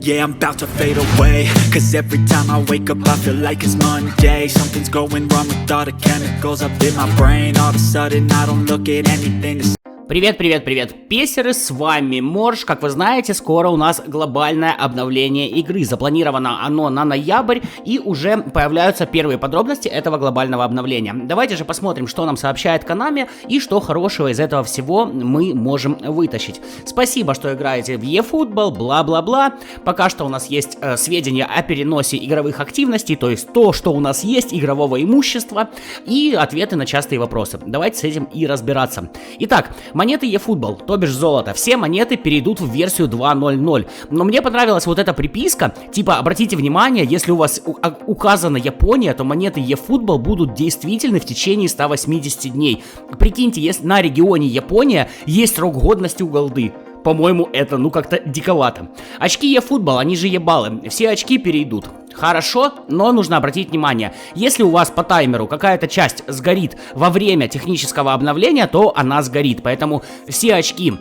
Yeah, I'm about to fade away. Cause every time I wake up I feel like it's Monday. Something's going wrong with all the chemicals up in my brain. All of a sudden I don't look at anything to... Привет, песеры, с вами Морж. Как вы знаете, скоро у нас глобальное обновление игры. Запланировано оно на ноябрь, и уже появляются первые подробности этого глобального обновления. Давайте же посмотрим, что нам сообщает Konami и что хорошего из этого всего мы можем вытащить. Спасибо, что играете в eFootball, бла-бла-бла. Пока что у нас есть сведения о переносе игровых активностей, то есть то, что у нас есть игрового имущества, и ответы на частые вопросы. Давайте с этим и разбираться. Итак, монеты eFootball, то бишь золото, все монеты перейдут в версию 2.0.0. Но мне понравилась вот эта приписка, типа, обратите внимание, если у вас указана Япония, то монеты eFootball будут действительны в течение 180 дней. Прикиньте, если на регионе Япония есть срок годности у голды. По-моему, это как-то диковато. Очки eFootball, они же ебалы, все очки перейдут. Хорошо, но нужно обратить внимание, если у вас по таймеру какая-то часть сгорит во время технического обновления, то она сгорит, поэтому все очки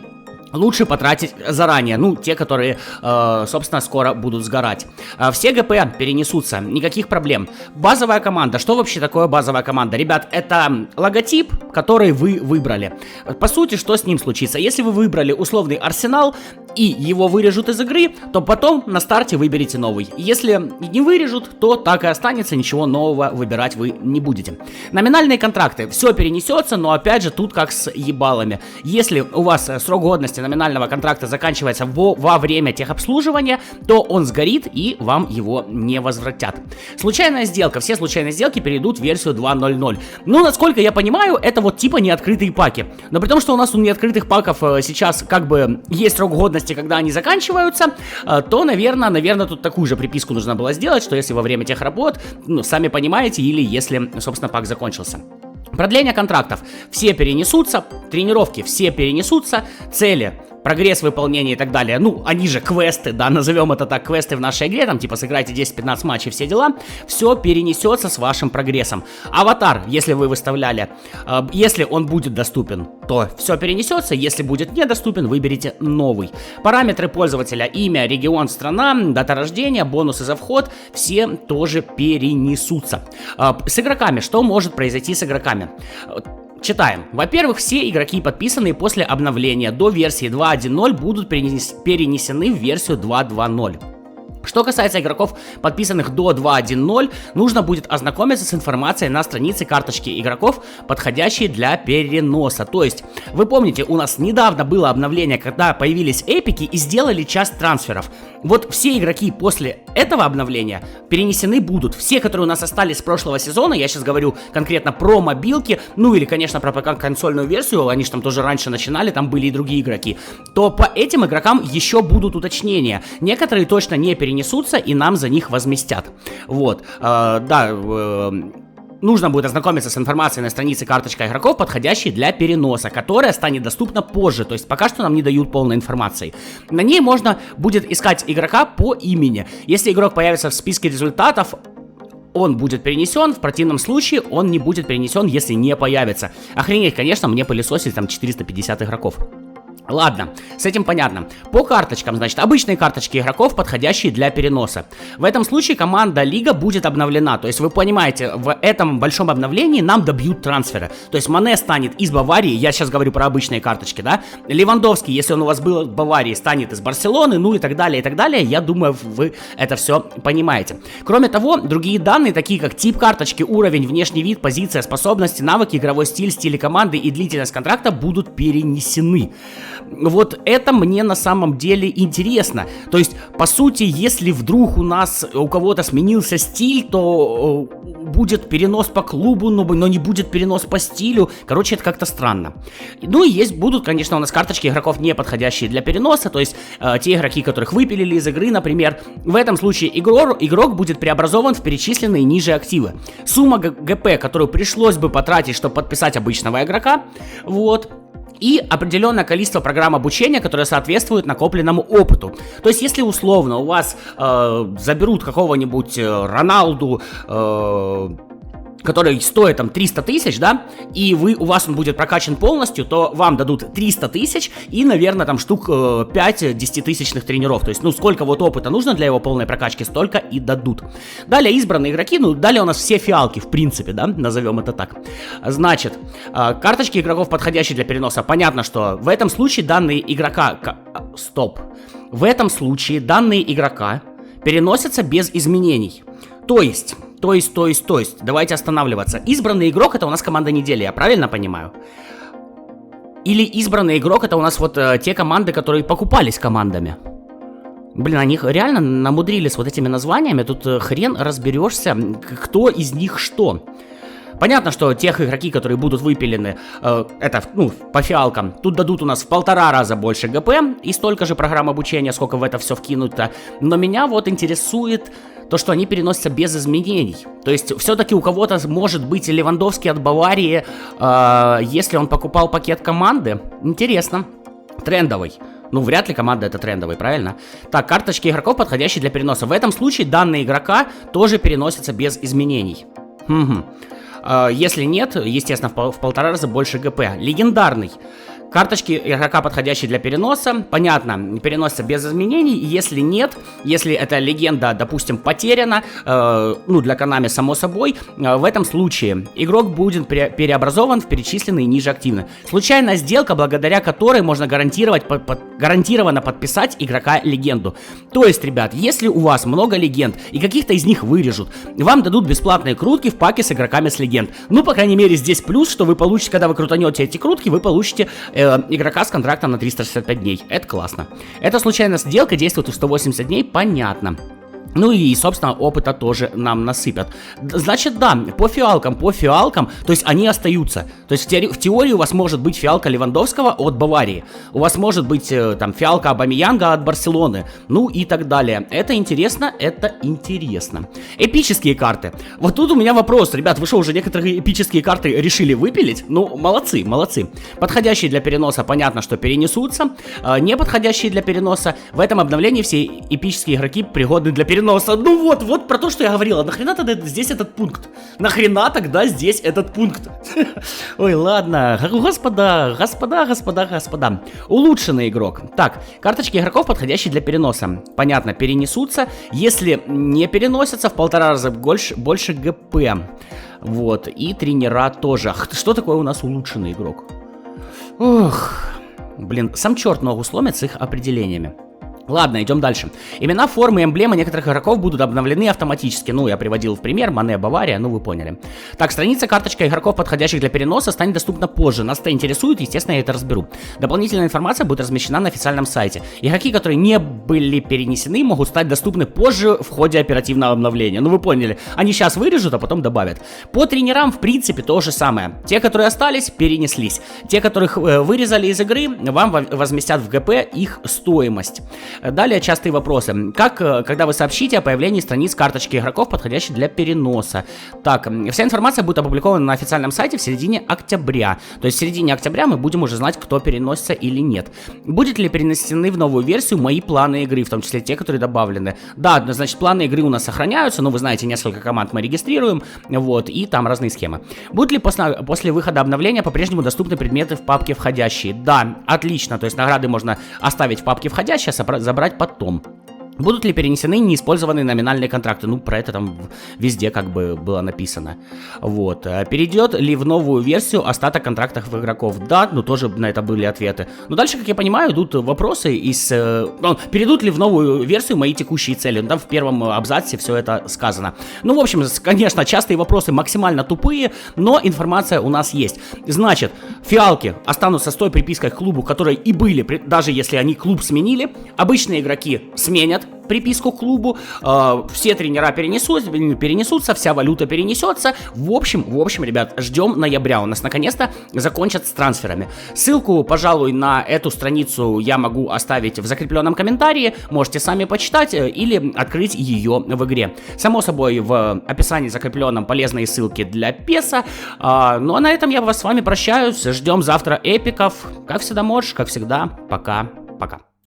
лучше потратить заранее, те, которые, собственно, скоро будут сгорать. Все ГП перенесутся, никаких проблем. Базовая команда, что вообще такое базовая команда? Ребят, это логотип, который вы выбрали. По сути, что с ним случится? Если вы выбрали условный Арсенал и его вырежут из игры, то потом на старте выберите новый. Если не вырежут, то так и останется, ничего нового выбирать вы не будете. Номинальные контракты, все перенесется, но опять же тут как с ебалами. Если у вас срок годности номинального контракта заканчивается во время техобслуживания, то он сгорит и вам его не возвратят. Случайная сделка, все случайные сделки перейдут в версию 2.0.0. Насколько я понимаю, это вот типа неоткрытые паки. Но при том, что у нас у неоткрытых паков сейчас как бы есть срок годности, когда они заканчиваются, то, наверное, тут такую же приписку нужно было сделать, что если во время тех работ, сами понимаете, или если, собственно, пак закончился. Продление контрактов. Все перенесутся, тренировки все перенесутся, цели, прогресс выполнения и так далее. Они же квесты, да, назовем это так, квесты в нашей игре, там типа сыграйте 10-15 матчей, все дела, все перенесется с вашим прогрессом. Аватар, если вы выставляли, если он будет доступен, то все перенесется, если будет недоступен, выберите новый. Параметры пользователя, имя, регион, страна, дата рождения, бонусы за вход, все тоже перенесутся. С игроками, что может произойти с игроками? Читаем. Во-первых, все игроки, подписанные после обновления до версии 2.1.0, будут перенесены в версию 2.2.0. Что касается игроков, подписанных до 2.1.0, нужно будет ознакомиться с информацией на странице карточки игроков, подходящей для переноса. То есть, вы помните, у нас недавно было обновление, когда появились эпики и сделали часть трансферов. Вот все игроки после этого обновления перенесены будут. Все, которые у нас остались с прошлого сезона, я сейчас говорю конкретно про мобилки, или, конечно, про ПК-консольную версию, они же там тоже раньше начинали, там были и другие игроки, то по этим игрокам еще будут уточнения. Некоторые точно не перенесутся, и нам за них возместят. Вот, нужно будет ознакомиться с информацией на странице карточка игроков, подходящей для переноса, которая станет доступна позже, то есть пока что нам не дают полной информации. На ней можно будет искать игрока по имени. Если игрок появится в списке результатов, он будет перенесен, в противном случае он не будет перенесен, если не появится. Охренеть, конечно, мне пылесосили там 450 игроков. Ладно, с этим понятно. По карточкам, значит, обычные карточки игроков, подходящие для переноса. В этом случае команда Лига будет обновлена. То есть вы понимаете, в этом большом обновлении нам добьют трансферы. То есть Мане станет из Баварии, я сейчас говорю про обычные карточки, да. Левандовский, если он у вас был в Баварии, станет из Барселоны, и так далее, и так далее. Я думаю, вы это все понимаете. Кроме того, другие данные, такие как тип карточки, уровень, внешний вид, позиция, способности, навыки, игровой стиль, стили команды и длительность контракта будут перенесены. Вот это мне на самом деле интересно. То есть, по сути, если вдруг у кого-то сменился стиль, то будет перенос по клубу, но не будет перенос по стилю. Короче, это как-то странно. Будут, конечно, у нас карточки игроков, не подходящие для переноса. То есть, те игроки, которых выпилили из игры, например. В этом случае игрок будет преобразован в перечисленные ниже активы. Сумма ГП, которую пришлось бы потратить, чтобы подписать обычного игрока, и определенное количество программ обучения, которое соответствует накопленному опыту. То есть, если условно у вас заберут какого-нибудь Роналду, который стоит там 300 тысяч, да, и у вас он будет прокачан полностью, то вам дадут 300 тысяч и, наверное, там штук 5 10-тысячных тренеров. То есть, ну, сколько вот опыта нужно для его полной прокачки, столько и дадут. Далее избранные игроки, ну, далее у нас все фиалки, в принципе, да, назовем это так. Значит, карточки игроков, подходящие для переноса. Понятно, что в этом случае данные игрока... В этом случае данные игрока переносятся без изменений. То есть, давайте останавливаться. Избранный игрок — это у нас команда недели, я правильно понимаю? Или избранный игрок — это у нас вот те команды, которые покупались командами? Блин, они реально намудрили с вот этими названиями, тут хрен разберешься, кто из них что. Понятно, что тех игроки, которые будут выпилены, это, ну, по фиалкам, тут дадут у нас в 1,5 раза больше ГП и столько же программ обучения, сколько в это все вкинуто. Но меня вот интересует то, что они переносятся без изменений. То есть, все-таки у кого-то может быть Левандовский от Баварии, если он покупал пакет команды. Интересно. Трендовый. Ну, вряд ли команда это трендовый, правильно? Так, карточки игроков, подходящие для переноса. В этом случае данные игрока тоже переносятся без изменений. Если нет, естественно, в 1,5 раза больше ГП. Легендарный. Карточки игрока, подходящие для переноса, понятно, переносятся без изменений. Если нет, если эта легенда, допустим, потеряна, ну, для Konami, само собой, в этом случае игрок будет переобразован в перечисленные ниже активно. Случайная сделка, благодаря которой можно гарантированно подписать игрока-легенду. То есть, ребят, если у вас много легенд и каких-то из них вырежут, вам дадут бесплатные крутки в паке с игроками с легенд. Ну, по крайней мере, здесь плюс, что вы получите, когда вы крутанете эти крутки, вы получите игрока с контрактом на 365 дней. Это классно. Эта случайная сделка действует в 180 дней, понятно. Ну и, собственно, опыта тоже нам насыпят. Значит, да, по фиалкам, то есть они остаются. То есть в теории у вас может быть фиалка Левандовского от Баварии. У вас может быть там фиалка Абамеянга от Барселоны. Ну и так далее. Это интересно, это интересно. Эпические карты. Вот тут у меня вопрос, ребят, вы что, уже некоторые эпические карты решили выпилить? Ну, молодцы, молодцы. Подходящие для переноса, понятно, что перенесутся. Не подходящие для переноса. В этом обновлении все эпические игроки пригодны для переноса. Ну вот про то, что я говорил. Нахрена тогда здесь этот пункт? Нахрена тогда здесь этот пункт? Ой, ладно. Господа. Улучшенный игрок. Так, карточки игроков, подходящие для переноса. Понятно, перенесутся. Если не переносятся, в 1,5 раза больше ГП. Вот, и тренера тоже. Что такое у нас улучшенный игрок? Ох, блин, сам черт ногу сломит с их определениями. Ладно, идем дальше. Имена, формы и эмблемы некоторых игроков будут обновлены автоматически. Ну, я приводил в пример, Мане, Бавария, ну вы поняли. Так, страница карточка игроков, подходящих для переноса, станет доступна позже. Нас это интересует, естественно, я это разберу. Дополнительная информация будет размещена на официальном сайте. Игроки, которые не были перенесены, могут стать доступны позже в ходе оперативного обновления. Ну вы поняли, они сейчас вырежут, а потом добавят. По тренерам, в принципе, то же самое. Те, которые остались, перенеслись. Те, которых вырезали из игры, вам возместят в ГП их стоимость. Далее частые вопросы. Как, когда вы сообщите о появлении страниц карточки игроков, подходящих для переноса? Так, вся информация будет опубликована на официальном сайте в середине октября. То есть в середине октября мы будем уже знать, кто переносится или нет. Будет ли перенесены в новую версию мои планы игры, в том числе те, которые добавлены? Да, значит, планы игры у нас сохраняются, но вы знаете, несколько команд мы регистрируем, вот, и там разные схемы. Будут ли после выхода обновления по-прежнему доступны предметы в папке входящие? Да, отлично, то есть награды можно оставить в папке входящие, забрать потом. Будут ли перенесены неиспользованные номинальные контракты? Ну, про это там везде как бы было написано. Вот. Перейдет ли в новую версию остаток контрактов игроков? Да, ну тоже на это были ответы. Но дальше, как я понимаю, идут вопросы из... перейдут ли в новую версию мои текущие цели? Ну, там в первом абзаце все это сказано. Ну, в общем, конечно, частые вопросы максимально тупые, но информация у нас есть. Значит, фиалки останутся с той припиской к клубу, которые и были, даже если они клуб сменили. Обычные игроки сменят приписку к клубу, все тренера перенесутся, вся валюта перенесется. В общем, ребят, ждем ноября. У нас наконец-то закончат с трансферами. Ссылку, пожалуй, на эту страницу я могу оставить в закрепленном комментарии. Можете сами почитать или открыть ее в игре. Само собой, в описании закрепленном полезные ссылки для PES. Ну а на этом я с вами прощаюсь. Ждем завтра эпиков. Как всегда, как всегда. Пока.